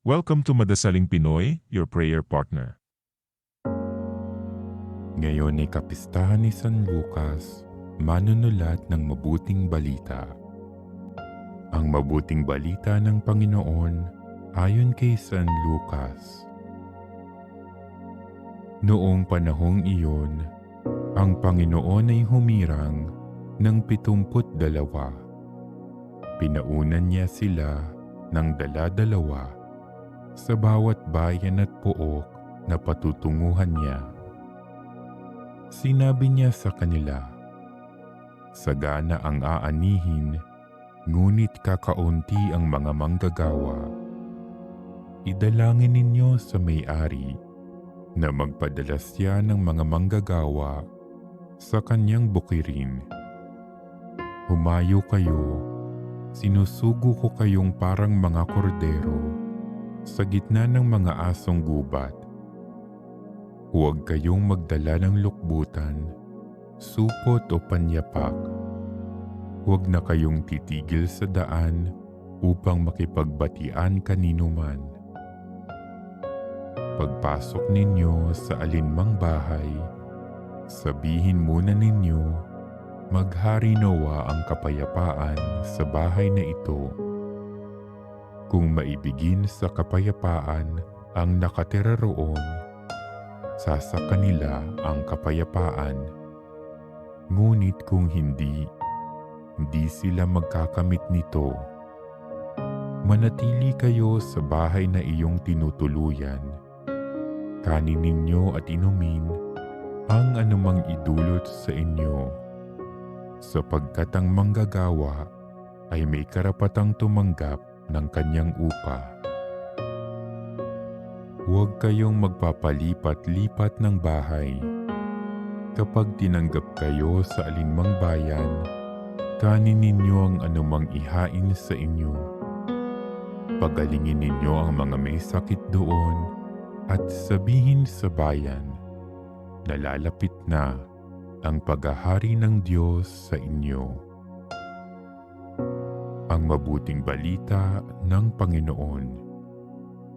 Welcome to Madasaling Pinoy, your prayer partner. Ngayon ay kapistahan ni San Lucas, manunulat ng mabuting balita. Ang mabuting balita ng Panginoon ayon kay San Lucas. Noong panahong iyon, ang Panginoon ay humirang ng 72. Pinaunan niya sila ng dala-dalawa sa bawat bayan at pook na patutunguhan niya. Sinabi niya sa kanila, "Sagana ang aanihin, ngunit kakaunti ang mga manggagawa. Idalangin ninyo sa may-ari na magpadala siya ng mga manggagawa sa kanyang bukirin. Humayo kayo, sinusugo ko kayong parang mga kordero sa gitna ng mga asong gubat. Huwag kayong magdala ng lukbutan, supot o panyapak. Huwag na kayong titigil sa daan upang makipagbatian kanino man. Pagpasok ninyo sa alinmang bahay, sabihin muna ninyo, maghari nawa ang kapayapaan sa bahay na ito. Kung maibigin sa kapayapaan ang nakatira roon, sasa kanila ang kapayapaan. Ngunit kung hindi sila magkakamit nito. Manatili kayo sa bahay na iyong tinutuluyan. Kanin ninyo at inumin ang anumang idulot sa inyo, sapagkat ang manggagawa ay may karapatang tumanggap ng kanyang upa. Huwag kayong magpapalipat-lipat ng bahay. Kapag tinanggap kayo sa alinmang bayan, kanin ninyo ang anumang ihain sa inyo. Pagalingin ninyo ang mga may sakit doon at sabihin sa bayan, nalalapit na ang paghahari ng Diyos sa inyo. Ang mabuting balita ng Panginoon.